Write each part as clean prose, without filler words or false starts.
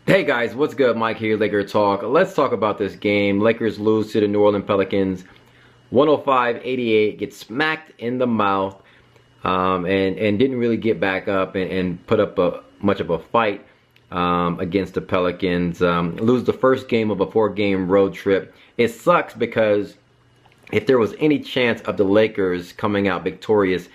Hey guys, what's good? Mike here, Laker Talk. Let's talk about this game. Lakers lose to the New Orleans Pelicans 105-88, get smacked in the mouth, and didn't really get back up and put up much of a fight against the Pelicans. Lose the first game of a 4-game road trip. It sucks because if there was any chance of the Lakers coming out victorious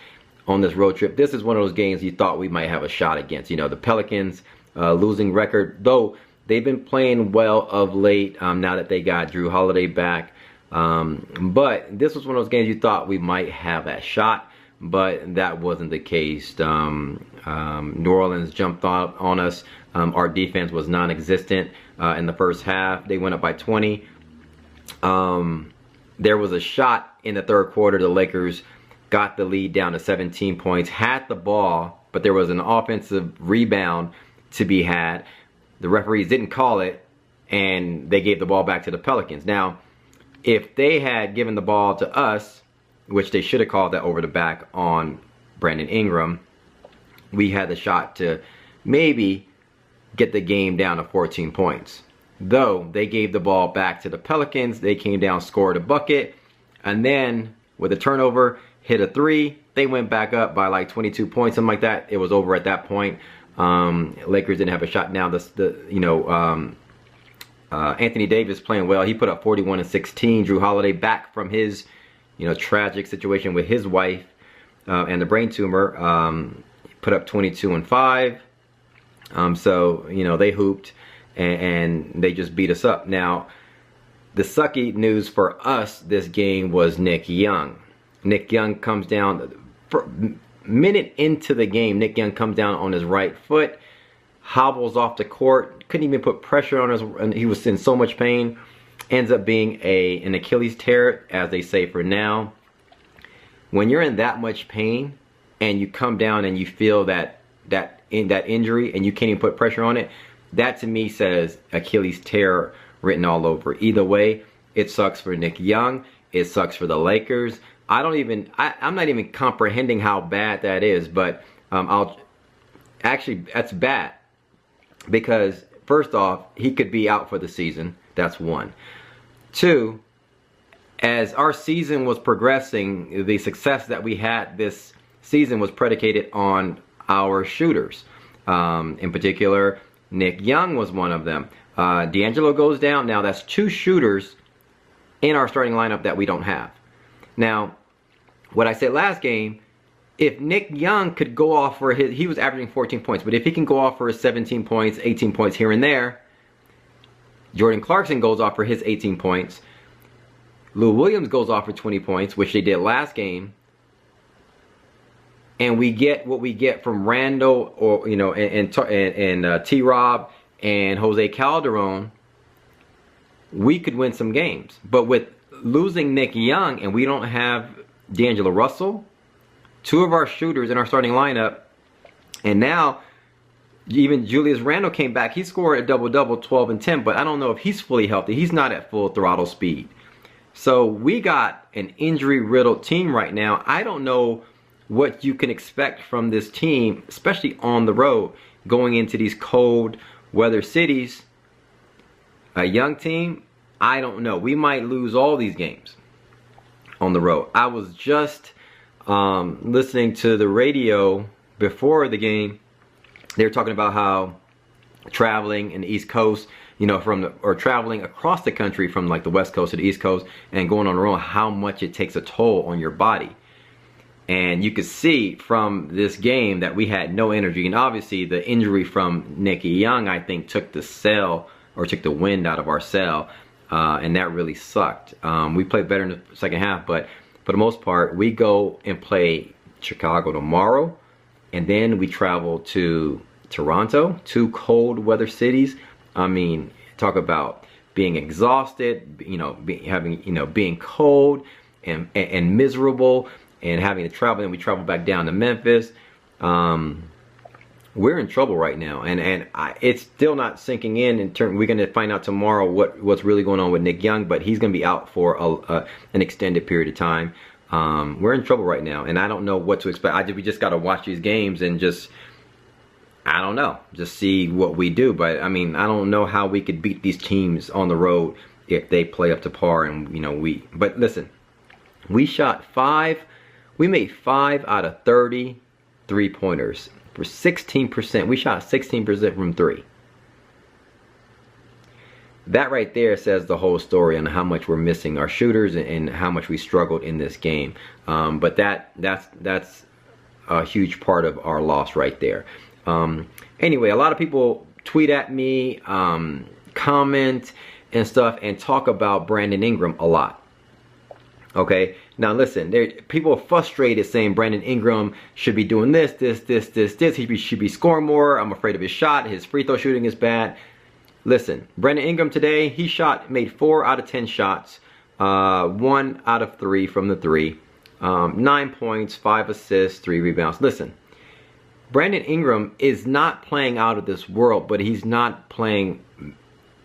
on this road trip, this is one of those games you thought we might have a shot against. You know, the Pelicans losing record, though they've been playing well of late now that they got Drew Holiday back. But this was one of those games you thought we might have that shot, but that wasn't the case. New Orleans jumped on us. Our defense was non-existent in the first half. They went up by 20. There was a shot in the third quarter. The Lakers got the lead down to 17 points, had the ball, but there was an offensive rebound to be had. The referees didn't call it, and they gave the ball back to the Pelicans. Now, if they had given the ball to us, which they should have called that over the back on Brandon Ingram, we had the shot to maybe get the game down to 14 points. Though they gave the ball back to the Pelicans, they came down, scored a bucket, and then with a turnover, hit a three. They went back up by like 22 points, something like that. It was over at that point. Lakers didn't have a shot. Now Anthony Davis playing well. He put up 41 and 16. Drew Holiday back from his tragic situation with his wife and the brain tumor. Put up 22 and 5. So they hooped and they just beat us up. Now the sucky news for us this game was Nick Young. Nick Young comes down for minute into the game. Nick Young comes down on his right foot, hobbles off the court, couldn't even put pressure on his, and he was in so much pain. Ends up being an Achilles tear, as they say for now. When you're in that much pain and you come down and you feel that injury and you can't even put pressure on it, that to me says Achilles tear written all over. Either way, it sucks for Nick Young. It sucks for the Lakers. I'm not even comprehending how bad that is, but that's bad because first off, he could be out for the season. That's one. Two, as our season was progressing, the success that we had this season was predicated on our shooters. In particular, Nick Young was one of them. D'Angelo goes down. Now that's 2 shooters in our starting lineup that we don't have. Now, what I said last game, if Nick Young could go off for he was averaging 14 points, but if he can go off for his 17 points, 18 points here and there, Jordan Clarkson goes off for his 18 points, Lou Williams goes off for 20 points, which they did last game, and we get what we get from Randall or and T-Rob and Jose Calderon, we could win some games. But with losing Nick Young and we don't have D'Angelo Russell, 2 of our shooters in our starting lineup, and now even Julius Randle came back. He scored a double-double, 12 and 10, but I don't know if he's fully healthy. He's not at full throttle speed. So we got an injury-riddled team right now. I don't know what you can expect from this team, especially on the road, going into these cold weather cities. A young team, I don't know. We might lose all these games on the road. I was just listening to the radio before the game. They were talking about how traveling in the East Coast, or traveling across the country from like the West Coast to the East Coast and going on the road, how much it takes a toll on your body. And you could see from this game that we had no energy. And obviously the injury from Nick Young, I think, took the wind out of our sail. And that really sucked. We played better in the second half, but for the most part, we go and play Chicago tomorrow, and then we travel to Toronto, 2 cold weather cities. I mean, talk about being exhausted, being cold and miserable, and having to travel. And we travel back down to Memphis. We're in trouble right now, and it's still not sinking in terms. We're going to find out tomorrow what's really going on with Nick Young, but he's going to be out for an extended period of time. We're in trouble right now, and I don't know what to expect. We just got to watch these games and just I don't know. Just see what we do. But I mean, I don't know how we could beat these teams on the road if they play up to par and, you know, but listen, we made 5 out of 30 3-pointers for 16%. We shot 16% from 3. That right there says the whole story on how much we're missing our shooters and how much we struggled in this game. But that's a huge part of our loss right there. Anyway, a lot of people tweet at me, comment and stuff, and talk about Brandon Ingram a lot. Okay, now listen, people are frustrated saying Brandon Ingram should be doing this. He should be scoring more. I'm afraid of his shot. His free throw shooting is bad. Listen, Brandon Ingram today, he made 4 out of 10 shots, 1 out of 3 from the 3, 9 points, 5 assists, 3 rebounds. Listen, Brandon Ingram is not playing out of this world, but he's not playing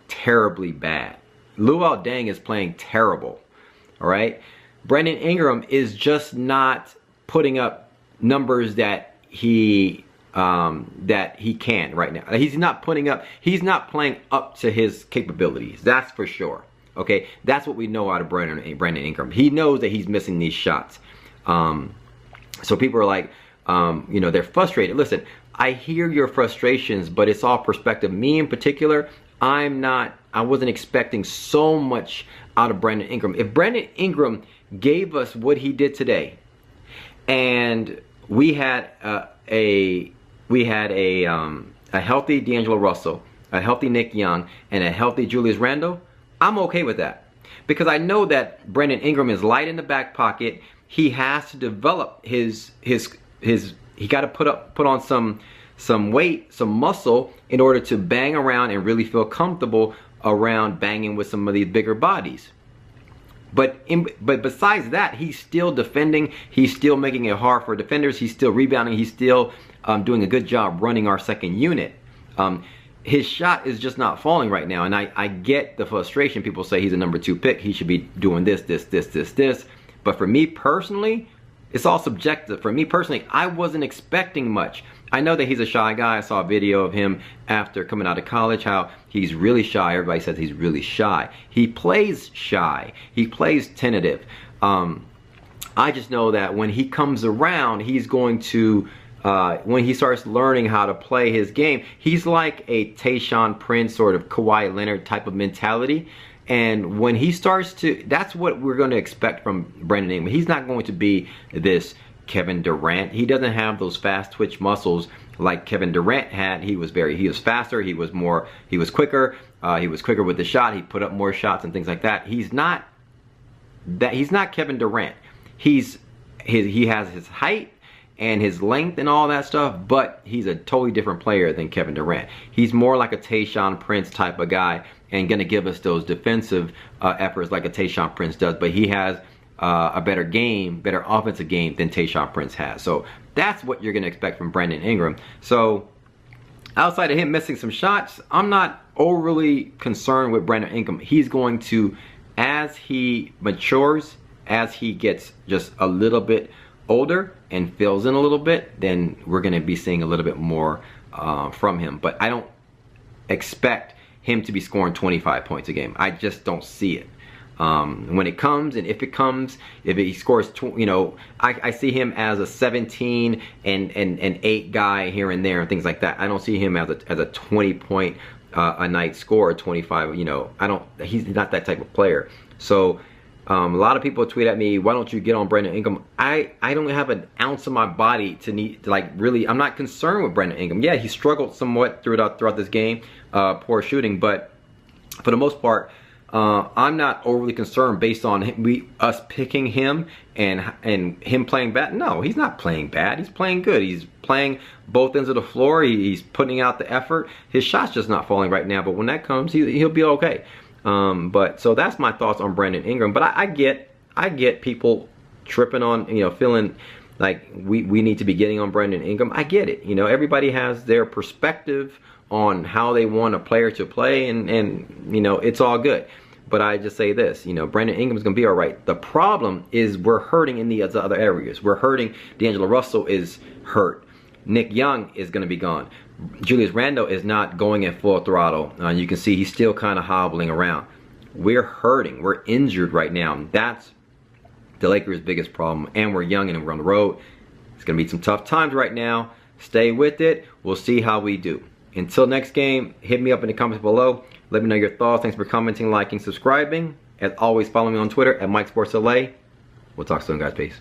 terribly bad. Luol Deng is playing terrible. All right, Brandon Ingram is just not putting up numbers that he can right now. He's not playing up to his capabilities. That's for sure. Okay, that's what we know out of Brandon Ingram. He knows that he's missing these shots. So people are like, you know, they're frustrated. Listen, I hear your frustrations, but it's all perspective. Me in particular, I wasn't expecting so much out of Brandon Ingram. If Brandon Ingram gave us what he did today, and we had a healthy D'Angelo Russell, a healthy Nick Young, and a healthy Julius Randle, I'm okay with that. Because I know that Brandon Ingram is light in the back pocket. He has to develop he got to put on some weight, some muscle in order to bang around and really feel comfortable around banging with some of these bigger bodies. But besides that, he's still defending. He's still making it hard for defenders. He's still rebounding. He's still doing a good job running our second unit. His shot is just not falling right now. And I get the frustration. People say he's a number 2 pick. He should be doing this. But for me personally, it's all subjective. For me personally, I wasn't expecting much. I know that he's a shy guy. I saw a video of him after coming out of college, how he's really shy. Everybody says he's really shy. He plays shy. He plays tentative. I just know that when he comes around, he's going to, when he starts learning how to play his game, he's like a Tayshaun Prince, sort of Kawhi Leonard type of mentality. And when he starts to, that's what we're going to expect from Brandon Ingram. He's not going to be this Kevin Durant. He doesn't have those fast twitch muscles like Kevin Durant had. He was faster. He was quicker. He was quicker with the shot. He put up more shots and things like that. He's not Kevin Durant. He has his height and his length and all that stuff, but he's a totally different player than Kevin Durant. He's more like a Tayshaun Prince type of guy and going to give us those defensive efforts like a Tayshaun Prince does, but he has a better offensive game than Tayshaun Prince has. So that's what you're going to expect from Brandon Ingram. So outside of him missing some shots, I'm not overly concerned with Brandon Ingram. He's going to, as he matures, as he gets just a little bit older and fills in a little bit, then we're going to be seeing a little bit more from him. But I don't expect him to be scoring 25 points a game. I just don't see it. When it comes, and if he scores, you know, I see him as a 17 and 8 guy here and there and things like that. I don't see him as a 20 point a night scorer, 25. You know, he's not that type of player. So a lot of people tweet at me, why don't you get on Brandon Ingram? I don't have an ounce of my body to like really. I'm not concerned with Brandon Ingram. Yeah, he struggled somewhat throughout this game, poor shooting, but for the most part, I'm not overly concerned based on us picking him and him playing bad. No, he's not playing bad. He's playing good. He's playing both ends of the floor. He's putting out the effort. His shot's just not falling right now, but when that comes, he'll be okay. But so that's my thoughts on Brandon Ingram. But I get people tripping on, you know, feeling like we need to be getting on Brandon Ingram. I get it. You know, everybody has their perspective on how they want a player to play, and you know, it's all good. But I just say this, you know, Brandon Ingram's going to be all right. The problem is we're hurting in the other areas. We're hurting. D'Angelo Russell is hurt. Nick Young is going to be gone. Julius Randle is not going at full throttle. You can see he's still kind of hobbling around. We're hurting. We're injured right now. That's the Lakers' biggest problem. And we're young and we're on the road. It's going to be some tough times right now. Stay with it. We'll see how we do. Until next game, hit me up in the comments below. Let me know your thoughts. Thanks for commenting, liking, subscribing. As always, follow me on Twitter at MikeSportsLA. We'll talk soon, guys. Peace.